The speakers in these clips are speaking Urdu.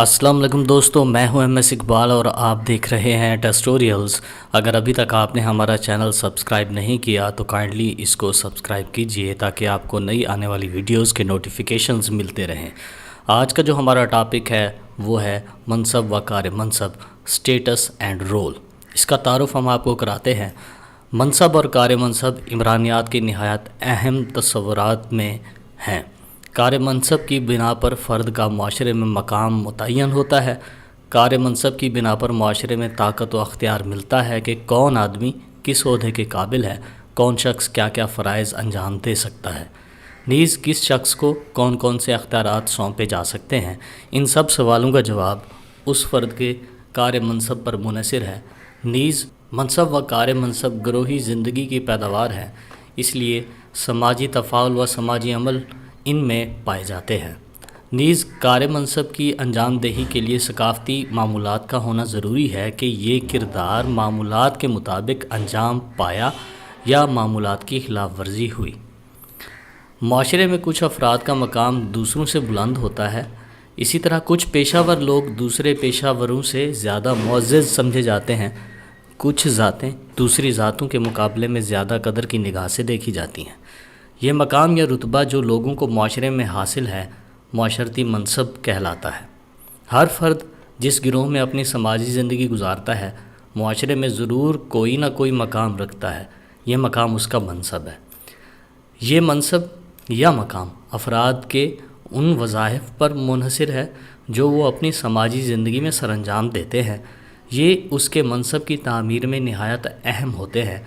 السلام علیکم دوستو، میں ہوں ایم ایس اقبال اور آپ دیکھ رہے ہیں ٹیسٹوریلز۔ اگر ابھی تک آپ نے ہمارا چینل سبسکرائب نہیں کیا تو کائنڈلی اس کو سبسکرائب کیجئے تاکہ آپ کو نئی آنے والی ویڈیوز کے نوٹیفیکیشنز ملتے رہیں۔ آج کا جو ہمارا ٹاپک ہے وہ ہے منصب و کار منصب، سٹیٹس اینڈ رول۔ اس کا تعارف ہم آپ کو کراتے ہیں۔ منصب اور کار منصب عمرانیات کی نہایت اہم تصورات میں ہیں۔ کار منصب کی بنا پر فرد کا معاشرے میں مقام متعین ہوتا ہے۔ کار منصب کی بنا پر معاشرے میں طاقت و اختیار ملتا ہے کہ کون آدمی کس عہدے کے قابل ہے، کون شخص کیا کیا فرائض انجام دے سکتا ہے، نیز کس شخص کو کون کون سے اختیارات سونپے جا سکتے ہیں۔ ان سب سوالوں کا جواب اس فرد کے کار منصب پر منحصر ہے۔ نیز منصب و کار منصب گروہی زندگی کی پیداوار ہے، اس لیے سماجی تفاعل و سماجی عمل ان میں پائے جاتے ہیں۔ نیز کار منصب کی انجام دہی کے لیے ثقافتی معمولات کا ہونا ضروری ہے کہ یہ کردار معمولات کے مطابق انجام پایا یا معمولات کی خلاف ورزی ہوئی۔ معاشرے میں کچھ افراد کا مقام دوسروں سے بلند ہوتا ہے، اسی طرح کچھ پیشہ ور لوگ دوسرے پیشہ وروں سے زیادہ معزز سمجھے جاتے ہیں۔ کچھ ذاتیں دوسری ذاتوں کے مقابلے میں زیادہ قدر کی نگاہ سے دیکھی جاتی ہیں۔ یہ مقام یا رتبہ جو لوگوں کو معاشرے میں حاصل ہے، معاشرتی منصب کہلاتا ہے۔ ہر فرد جس گروہ میں اپنی سماجی زندگی گزارتا ہے، معاشرے میں ضرور کوئی نہ کوئی مقام رکھتا ہے۔ یہ مقام اس کا منصب ہے۔ یہ منصب یا مقام افراد کے ان وظائف پر منحصر ہے جو وہ اپنی سماجی زندگی میں سر انجام دیتے ہیں۔ یہ اس کے منصب کی تعمیر میں نہایت اہم ہوتے ہیں۔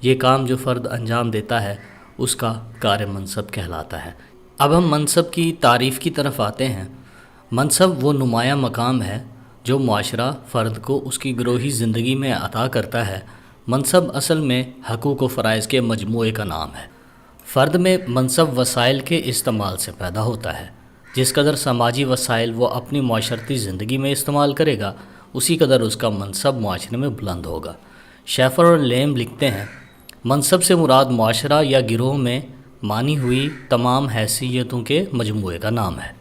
یہ کام جو فرد انجام دیتا ہے اس کا کار منصب کہلاتا ہے۔ اب ہم منصب کی تعریف کی طرف آتے ہیں۔ منصب وہ نمایاں مقام ہے جو معاشرہ فرد کو اس کی گروہی زندگی میں عطا کرتا ہے۔ منصب اصل میں حقوق و فرائض کے مجموعے کا نام ہے۔ فرد میں منصب وسائل کے استعمال سے پیدا ہوتا ہے۔ جس قدر سماجی وسائل وہ اپنی معاشرتی زندگی میں استعمال کرے گا، اسی قدر اس کا منصب معاشرے میں بلند ہوگا۔ شیفر اور لیم لکھتے ہیں، منصب سے مراد معاشرہ یا گروہ میں مانی ہوئی تمام حیثیتوں کے مجموعے کا نام ہے۔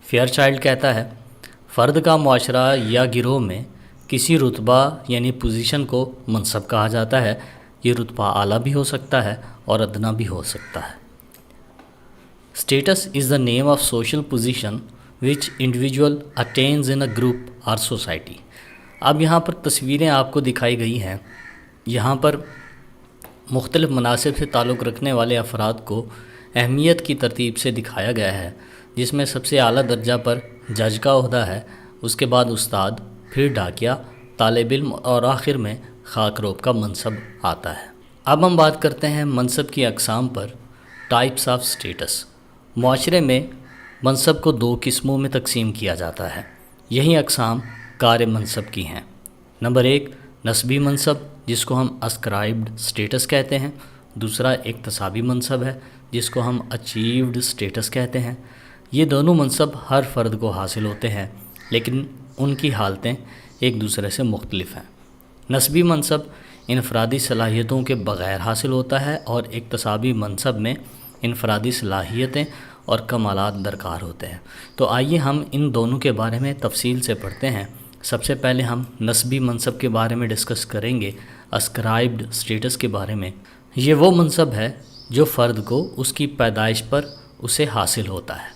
فیئر چائلڈ کہتا ہے، فرد کا معاشرہ یا گروہ میں کسی رتبہ یعنی پوزیشن کو منصب کہا جاتا ہے۔ یہ رتبہ اعلیٰ بھی ہو سکتا ہے اور ادنا بھی ہو سکتا ہے۔ Status is the name of social position which individual attains in a group or society. اب یہاں پر تصویریں آپ کو دکھائی گئی ہیں۔ یہاں پر مختلف مناصب سے تعلق رکھنے والے افراد کو اہمیت کی ترتیب سے دکھایا گیا ہے، جس میں سب سے اعلیٰ درجہ پر جج کا عہدہ ہے، اس کے بعد استاد، پھر ڈاکیا، طالب علم اور آخر میں خاک روب کا منصب آتا ہے۔ اب ہم بات کرتے ہیں منصب کی اقسام پر۔ Types of status. معاشرے میں منصب کو دو قسموں میں تقسیم کیا جاتا ہے۔ یہی اقسام کار منصب کی ہیں۔ نمبر 1 نسبی منصب، جس کو ہم اسکرائبڈ سٹیٹس کہتے ہیں۔ دوسرا اکتسابی منصب ہے، جس کو ہم اچیوڈ سٹیٹس کہتے ہیں۔ یہ دونوں منصب ہر فرد کو حاصل ہوتے ہیں، لیکن ان کی حالتیں ایک دوسرے سے مختلف ہیں۔ نسبی منصب انفرادی صلاحیتوں کے بغیر حاصل ہوتا ہے اور اکتسابی منصب میں انفرادی صلاحیتیں اور کمالات درکار ہوتے ہیں۔ تو آئیے ہم ان دونوں کے بارے میں تفصیل سے پڑھتے ہیں۔ سب سے پہلے ہم نسبی منصب کے بارے میں ڈسکس کریں گے، اسکرائبڈ سٹیٹس کے بارے میں۔ یہ وہ منصب ہے جو فرد کو اس کی پیدائش پر اسے حاصل ہوتا ہے۔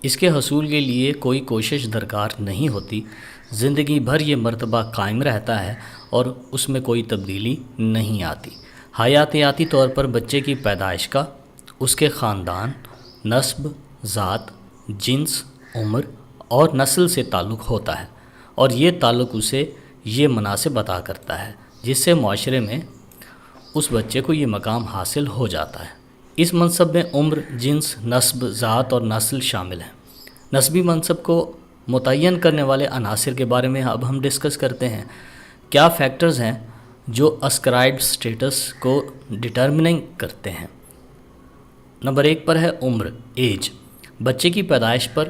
اس کے حصول کے لیے کوئی کوشش درکار نہیں ہوتی، زندگی بھر یہ مرتبہ قائم رہتا ہے اور اس میں کوئی تبدیلی نہیں آتی۔ حیاتیاتی طور پر بچے کی پیدائش کا اس کے خاندان، نسب، ذات، جنس، عمر اور نسل سے تعلق ہوتا ہے، اور یہ تعلق اسے یہ مناصب عطا کرتا ہے جس سے معاشرے میں اس بچے کو یہ مقام حاصل ہو جاتا ہے۔ اس منصب میں عمر، جنس، نسب، ذات اور نسل شامل ہیں۔ نسبی منصب کو متعین کرنے والے عناصر کے بارے میں اب ہم ڈسکس کرتے ہیں۔ کیا فیکٹرز ہیں جو اسکرائبڈ سٹیٹس کو ڈٹرمننگ کرتے ہیں؟ نمبر 1 پر ہے عمر، ایج۔ بچے کی پیدائش پر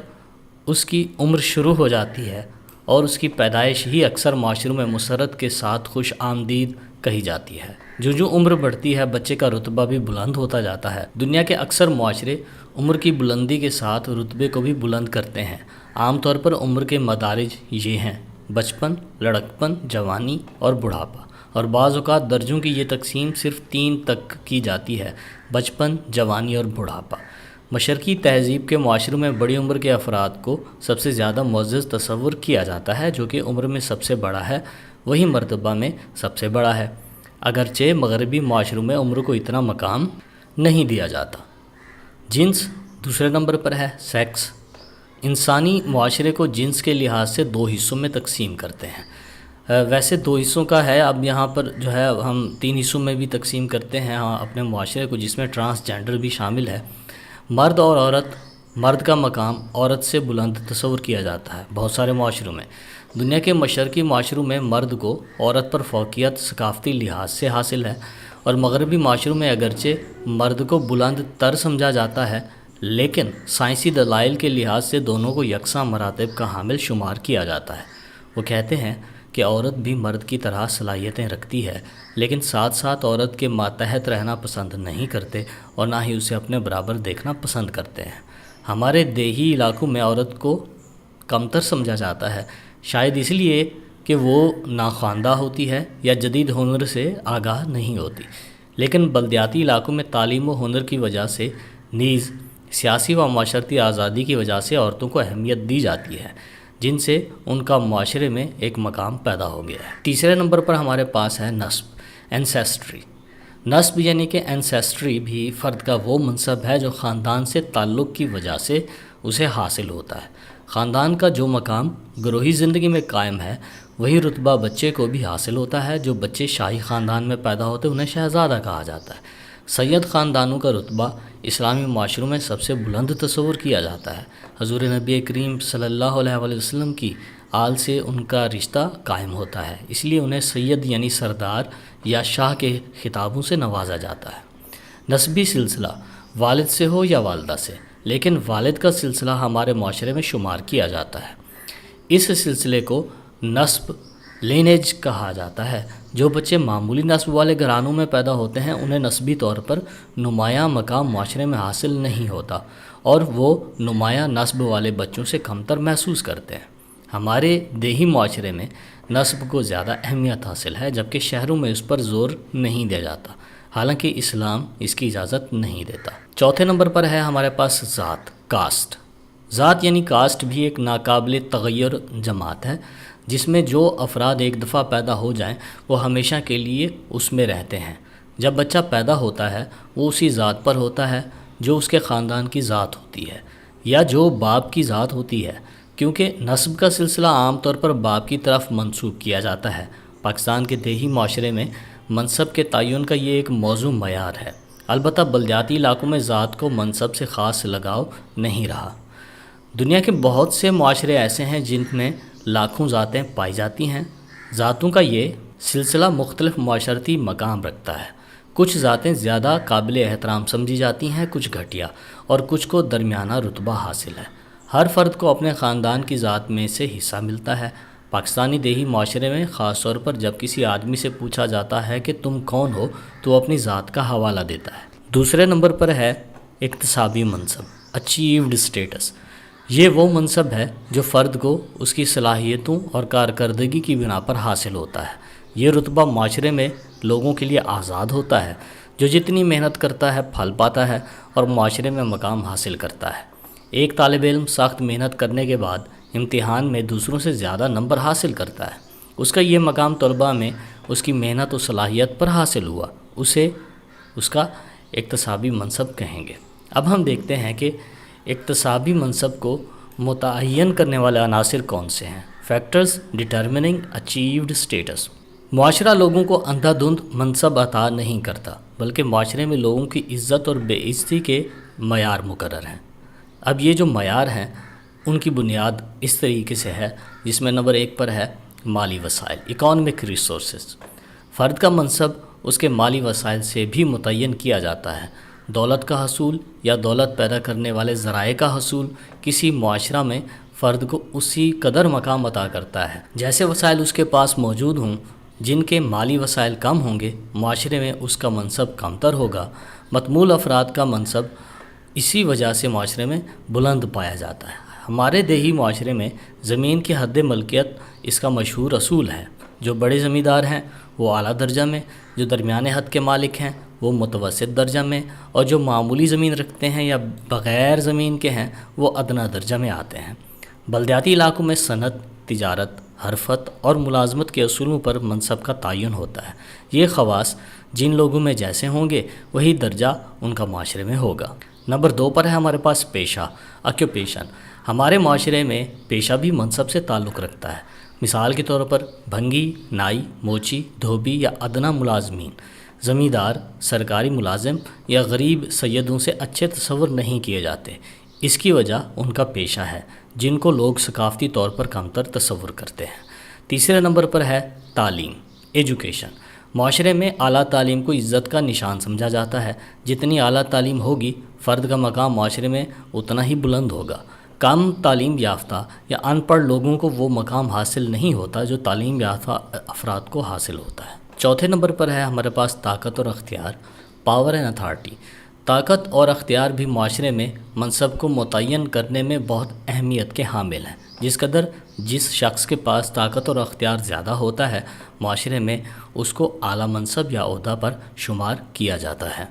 اس کی عمر شروع ہو جاتی ہے اور اس کی پیدائش ہی اکثر معاشروں میں مسرت کے ساتھ خوش آمدید کہی جاتی ہے۔ جو عمر بڑھتی ہے، بچے کا رتبہ بھی بلند ہوتا جاتا ہے۔ دنیا کے اکثر معاشرے عمر کی بلندی کے ساتھ رتبے کو بھی بلند کرتے ہیں۔ عام طور پر عمر کے مدارج یہ ہیں: بچپن، لڑکپن، جوانی اور بڑھاپا، اور بعض اوقات درجوں کی یہ تقسیم صرف 3 تک کی جاتی ہے: بچپن، جوانی اور بڑھاپا۔ مشرقی تہذیب کے معاشروں میں بڑی عمر کے افراد کو سب سے زیادہ معزز تصور کیا جاتا ہے، جو کہ عمر میں سب سے بڑا ہے وہی مرتبہ میں سب سے بڑا ہے، اگرچہ مغربی معاشروں میں عمر کو اتنا مقام نہیں دیا جاتا۔ جنس دوسرے نمبر پر ہے۔ سیکس، انسانی معاشرے کو جنس کے لحاظ سے 2 حصوں میں تقسیم کرتے ہیں۔ ویسے 2 حصوں کا ہے، اب یہاں پر جو ہے ہم 3 حصوں میں بھی تقسیم کرتے ہیں اپنے معاشرے کو، جس میں ٹرانسجینڈر بھی شامل ہے۔ مرد اور عورت، مرد کا مقام عورت سے بلند تصور کیا جاتا ہے بہت سارے معاشروں میں۔ دنیا کے مشرقی معاشروں میں مرد کو عورت پر فوقیت ثقافتی لحاظ سے حاصل ہے، اور مغربی معاشروں میں اگرچہ مرد کو بلند تر سمجھا جاتا ہے، لیکن سائنسی دلائل کے لحاظ سے دونوں کو یکساں مراتب کا حامل شمار کیا جاتا ہے۔ وہ کہتے ہیں کہ عورت بھی مرد کی طرح صلاحیتیں رکھتی ہے، لیکن ساتھ ساتھ عورت کے ماتحت رہنا پسند نہیں کرتے اور نہ ہی اسے اپنے برابر دیکھنا پسند کرتے ہیں۔ ہمارے دیہی علاقوں میں عورت کو کمتر سمجھا جاتا ہے، شاید اس لیے کہ وہ ناخواندہ ہوتی ہے یا جدید ہنر سے آگاہ نہیں ہوتی، لیکن بلدیاتی علاقوں میں تعلیم و ہنر کی وجہ سے نیز سیاسی و معاشرتی آزادی کی وجہ سے عورتوں کو اہمیت دی جاتی ہے، جن سے ان کا معاشرے میں ایک مقام پیدا ہو گیا ہے۔ تیسرے نمبر پر ہمارے پاس ہے نسب، اینسیسٹری۔ نسب یعنی کہ اینسیسٹری بھی فرد کا وہ منصب ہے جو خاندان سے تعلق کی وجہ سے اسے حاصل ہوتا ہے۔ خاندان کا جو مقام گروہی زندگی میں قائم ہے، وہی رتبہ بچے کو بھی حاصل ہوتا ہے۔ جو بچے شاہی خاندان میں پیدا ہوتے ہیں انہیں شہزادہ کہا جاتا ہے۔ سید خاندانوں کا رتبہ اسلامی معاشروں میں سب سے بلند تصور کیا جاتا ہے۔ حضور نبی کریم صلی اللہ علیہ وآلہ وسلم کی آل سے ان کا رشتہ قائم ہوتا ہے، اس لیے انہیں سید یعنی سردار یا شاہ کے خطابوں سے نوازا جاتا ہے۔ نسبی سلسلہ والد سے ہو یا والدہ سے، لیکن والد کا سلسلہ ہمارے معاشرے میں شمار کیا جاتا ہے۔ اس سلسلے کو نسب لینیج کہا جاتا ہے۔ جو بچے معمولی نسب والے گھرانوں میں پیدا ہوتے ہیں انہیں نسبی طور پر نمایاں مقام معاشرے میں حاصل نہیں ہوتا، اور وہ نمایاں نسب والے بچوں سے کمتر محسوس کرتے ہیں۔ ہمارے دیہی معاشرے میں نسب کو زیادہ اہمیت حاصل ہے، جبکہ شہروں میں اس پر زور نہیں دیا جاتا، حالانکہ اسلام اس کی اجازت نہیں دیتا۔ چوتھے نمبر پر ہے ہمارے پاس ذات، کاسٹ۔ ذات یعنی کاسٹ بھی ایک ناقابل تغیر جماعت ہے، جس میں جو افراد ایک دفعہ پیدا ہو جائیں وہ ہمیشہ کے لیے اس میں رہتے ہیں۔ جب بچہ پیدا ہوتا ہے وہ اسی ذات پر ہوتا ہے جو اس کے خاندان کی ذات ہوتی ہے یا جو باپ کی ذات ہوتی ہے، کیونکہ نسب کا سلسلہ عام طور پر باپ کی طرف منسوب کیا جاتا ہے۔ پاکستان کے دیہی معاشرے میں منصب کے تعین کا یہ ایک موضوع معیار ہے، البتہ بلدیاتی علاقوں میں ذات کو منصب سے خاص لگاؤ نہیں رہا۔ دنیا کے بہت سے معاشرے ایسے ہیں جن میں لاکھوں ذاتیں پائی جاتی ہیں۔ ذاتوں کا یہ سلسلہ مختلف معاشرتی مقام رکھتا ہے۔ کچھ ذاتیں زیادہ قابل احترام سمجھی جاتی ہیں، کچھ گھٹیا، اور کچھ کو درمیانہ رتبہ حاصل ہے۔ ہر فرد کو اپنے خاندان کی ذات میں سے حصہ ملتا ہے۔ پاکستانی دیہی معاشرے میں خاص طور پر جب کسی آدمی سے پوچھا جاتا ہے کہ تم کون ہو تو وہ اپنی ذات کا حوالہ دیتا ہے۔ دوسرے نمبر پر ہے اکتسابی منصب، اچیوڈ اسٹیٹس۔ یہ وہ منصب ہے جو فرد کو اس کی صلاحیتوں اور کارکردگی کی بنا پر حاصل ہوتا ہے۔ یہ رتبہ معاشرے میں لوگوں کے لیے آزاد ہوتا ہے۔ جو جتنی محنت کرتا ہے پھل پاتا ہے اور معاشرے میں مقام حاصل کرتا ہے۔ ایک طالب علم سخت محنت کرنے کے بعد امتحان میں دوسروں سے زیادہ نمبر حاصل کرتا ہے۔ اس کا یہ مقام طلباء میں اس کی محنت و صلاحیت پر حاصل ہوا، اسے اس کا اکتسابی منصب کہیں گے۔ اب ہم دیکھتے ہیں کہ اکتسابی منصب کو متعین کرنے والے عناصر کون سے ہیں۔ Factors determining achieved status. معاشرہ لوگوں کو اندھا دھند منصب عطا نہیں کرتا، بلکہ معاشرے میں لوگوں کی عزت اور بے عزتی کے معیار مقرر ہیں۔ اب یہ جو معیار ہیں ان کی بنیاد اس طریقے سے ہے، جس میں نمبر 1 پر ہے مالی وسائل، اکانومک ریسورسز۔ فرد کا منصب اس کے مالی وسائل سے بھی متعین کیا جاتا ہے۔ دولت کا حصول یا دولت پیدا کرنے والے ذرائع کا حصول کسی معاشرہ میں فرد کو اسی قدر مقام عطا کرتا ہے جیسے وسائل اس کے پاس موجود ہوں۔ جن کے مالی وسائل کم ہوں گے معاشرے میں اس کا منصب کمتر ہوگا۔ متمول افراد کا منصب اسی وجہ سے معاشرے میں بلند پایا جاتا ہے۔ ہمارے دیہی معاشرے میں زمین کی حد ملکیت اس کا مشہور اصول ہے۔ جو بڑے زمیندار ہیں وہ اعلیٰ درجہ میں، جو درمیانے حد کے مالک ہیں وہ متوسط درجہ میں، اور جو معمولی زمین رکھتے ہیں یا بغیر زمین کے ہیں وہ ادنیٰ درجہ میں آتے ہیں۔ بلدیاتی علاقوں میں صنعت، تجارت، حرفت اور ملازمت کے اصولوں پر منصب کا تعین ہوتا ہے۔ یہ خواص جن لوگوں میں جیسے ہوں گے وہی درجہ ان کا معاشرے میں ہوگا۔ نمبر 2 پر ہے ہمارے پاس پیشہ، آکیوپیشن۔ ہمارے معاشرے میں پیشہ بھی منصب سے تعلق رکھتا ہے۔ مثال کے طور پر بھنگی، نائی، موچی، دھوبی یا ادنیٰ ملازمین۔ زمیندار، سرکاری ملازم یا غریب سیدوں سے اچھے تصور نہیں کیے جاتے۔ اس کی وجہ ان کا پیشہ ہے جن کو لوگ ثقافتی طور پر کمتر تصور کرتے ہیں۔ تیسرے نمبر پر ہے تعلیم، ایجوکیشن۔ معاشرے میں اعلیٰ تعلیم کو عزت کا نشان سمجھا جاتا ہے۔ جتنی اعلیٰ تعلیم ہوگی فرد کا مقام معاشرے میں اتنا ہی بلند ہوگا۔ کم تعلیم یافتہ یا ان پڑھ لوگوں کو وہ مقام حاصل نہیں ہوتا جو تعلیم یافتہ افراد کو حاصل ہوتا ہے۔ چوتھے نمبر پر ہے ہمارے پاس طاقت اور اختیار، پاور اینڈ اتھارٹی۔ طاقت اور اختیار بھی معاشرے میں منصب کو متعین کرنے میں بہت اہمیت کے حامل ہیں۔ جس شخص کے پاس طاقت اور اختیار زیادہ ہوتا ہے معاشرے میں اس کو اعلیٰ منصب یا عہدہ پر شمار کیا جاتا ہے۔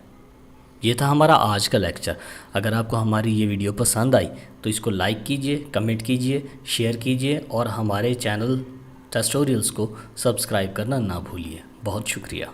یہ تھا ہمارا آج کا لیکچر۔ اگر آپ کو ہماری یہ ویڈیو پسند آئی تو اس کو لائک کیجئے، کمنٹ کیجئے، شیئر کیجئے اور ہمارے چینل ٹیسٹوریلز کو سبسکرائب کرنا نہ بھولیے۔ بہت شکریہ۔